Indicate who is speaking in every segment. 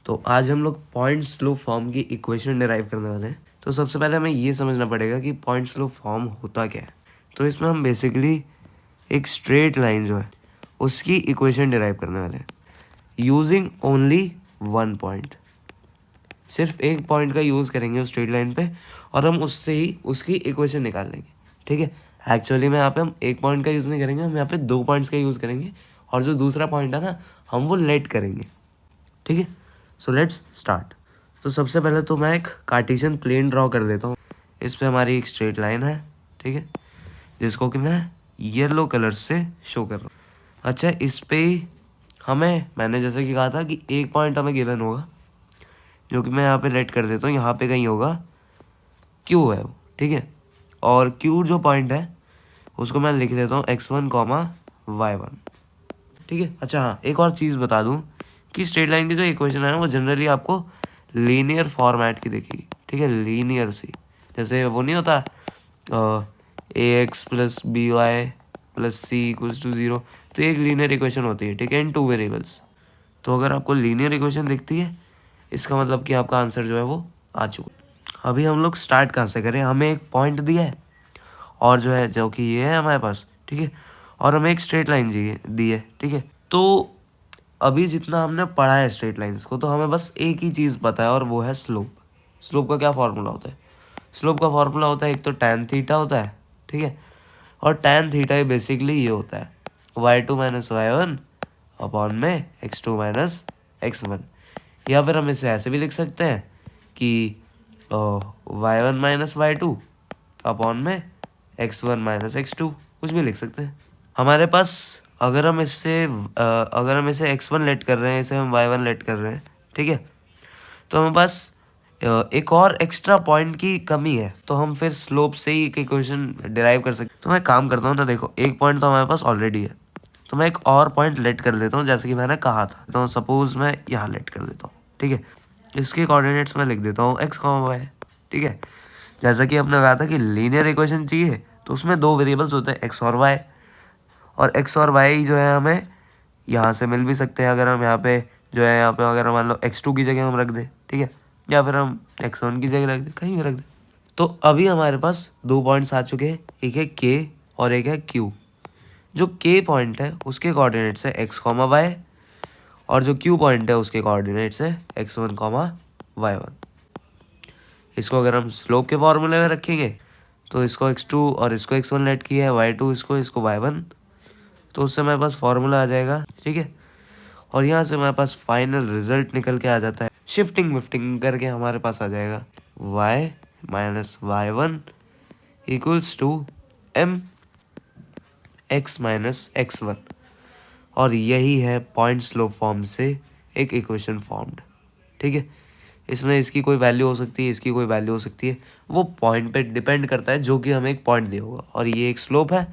Speaker 1: तो आज हम लोग पॉइंट स्लोप फॉर्म की इक्वेशन डिराइव करने वाले हैं। तो सबसे पहले हमें ये समझना पड़ेगा कि पॉइंट स्लोप फॉर्म होता क्या है। तो इसमें हम बेसिकली एक स्ट्रेट लाइन जो है उसकी इक्वेशन डिराइव करने वाले हैं यूजिंग ओनली वन पॉइंट। सिर्फ एक पॉइंट का यूज़ करेंगे उस स्ट्रेट लाइन पे और हम उससे ही उसकी इक्वेशन निकाल लेंगे। ठीक है, एक्चुअली में यहाँ पे हम एक पॉइंट का यूज़ नहीं करेंगे, हम यहाँ पे दो पॉइंट्स का यूज़ करेंगे और जो दूसरा पॉइंट है ना हम वो लेट करेंगे। ठीक है, सो लेट्स स्टार्ट। तो सबसे पहले तो मैं एक कार्टेशियन प्लेन ड्रॉ कर देता हूँ। इस पे हमारी एक स्ट्रेट लाइन है, ठीक है, जिसको कि मैं येलो कलर से शो कर रहा हूँ। अच्छा, इस पे मैंने जैसे कि कहा था कि एक पॉइंट हमें गिवन होगा जो कि मैं यहाँ पे लेट कर देता हूँ, यहाँ पे कहीं होगा क्यू है वो। ठीक है, और क्यू जो पॉइंट है उसको मैं लिख देता हूँ x1, y1। ठीक है, अच्छा हाँ, एक और चीज़ बता दूँ कि स्ट्रेट लाइन की जो इक्वेशन है ना वो जनरली आपको लीनियर फॉर्मेट की दिखेगी। ठीक है, लीनियर सी, जैसे वो नहीं होता ax plus B Y plus C equals to 0, तो एक लीनियर इक्वेशन होती है। ठीक है, इन टू वेरिएबल्स। तो अगर आपको लीनियर इक्वेशन दिखती है इसका मतलब कि आपका आंसर जो है वो आ चुका है। अभी हम लोग स्टार्ट कहाँ से करें, हमें एक पॉइंट दिया है और जो कि ये है हमारे पास। ठीक है, और हमें एक स्ट्रेट लाइन दी है। ठीक है, तो अभी जितना हमने पढ़ा है स्ट्रेट लाइंस को, तो हमें बस एक ही चीज़ पता है और वो है स्लोप। स्लोप का क्या फार्मूला होता है? स्लोप का फार्मूला होता है एक तो tan थीटा होता है। ठीक है, और tan थीटा बेसिकली ये होता है y2 माइनस y1 अपॉन में x2 माइनस x1। या फिर हम इसे ऐसे भी लिख सकते हैं कि y1 माइनस y2 अपॉन में x1 माइनस x2, कुछ भी लिख सकते हैं। हमारे पास अगर हम इसे x1 लेट कर रहे हैं, इसे हम y1 लेट कर रहे हैं, ठीक है, तो हमारे पास एक और एक्स्ट्रा पॉइंट की कमी है, तो हम फिर स्लोप से ही एक इक्वेशन डिराइव कर सकते हैं। तो मैं काम करता हूँ ना, देखो एक पॉइंट तो हमारे पास ऑलरेडी है, तो मैं एक और पॉइंट लेट कर देता हूँ जैसे कि मैंने कहा था। तो सपोज मैं यहाँ लेट कर देता हूँ। ठीक है, इसके कोऑर्डिनेट्स में लिख देता हूँ x, y। ठीक है, जैसा कि आपने कहा था कि लीनियर इक्वेशन चाहिए तो उसमें दो वेरिएबल्स होते हैं x और y, और x और y जो है हमें यहाँ से मिल भी सकते हैं। अगर हम यहाँ पे यहाँ पे अगर मान लो x2 की जगह हम रख दें, ठीक है, या फिर हम x1 की जगह रख दें, कहीं भी रख दें। तो अभी हमारे पास दो पॉइंट्स आ चुके हैं, एक है k और एक है q। जो k पॉइंट है उसके कोऑर्डिनेट्स है x, y, और जो q पॉइंट है उसके कोऑर्डिनेट्स है x1, y1। इसको अगर हम स्लोप के फॉर्मूले में रखेंगे तो इसको x2 और इसको x1 लेट किया है, y2 इसको y1, तो उससे हमारे पास फार्मूला आ जाएगा। ठीक है, और यहाँ से हमारे पास फाइनल रिजल्ट निकल के आ जाता है, शिफ्टिंग विफ्टिंग करके हमारे पास आ जाएगा y minus y1 equals to m x minus x1। और यही है पॉइंट स्लोप फॉर्म से एक इक्वेशन फॉर्म्ड। ठीक है, इसमें इसकी कोई वैल्यू हो सकती है, इसकी कोई वैल्यू हो सकती है, वो पॉइंट पे डिपेंड करता है जो कि हमें एक पॉइंट दिया होगा। और ये एक स्लोप है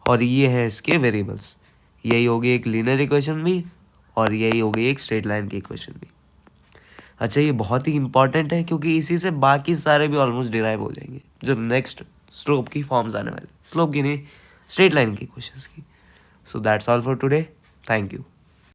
Speaker 1: और ये है इसके वेरिएबल्स। यही होगी एक लीनियर इक्वेशन भी और यही होगी एक स्ट्रेट लाइन की इक्वेशन भी। अच्छा, ये बहुत ही इंपॉर्टेंट है क्योंकि इसी से बाकी सारे भी ऑलमोस्ट डिराइव हो जाएंगे जो नेक्स्ट स्लोप की फॉर्म्स आने वाले, स्लोप की नहीं, स्ट्रेट लाइन की इक्वेशंस की। So that's all for today, thank you.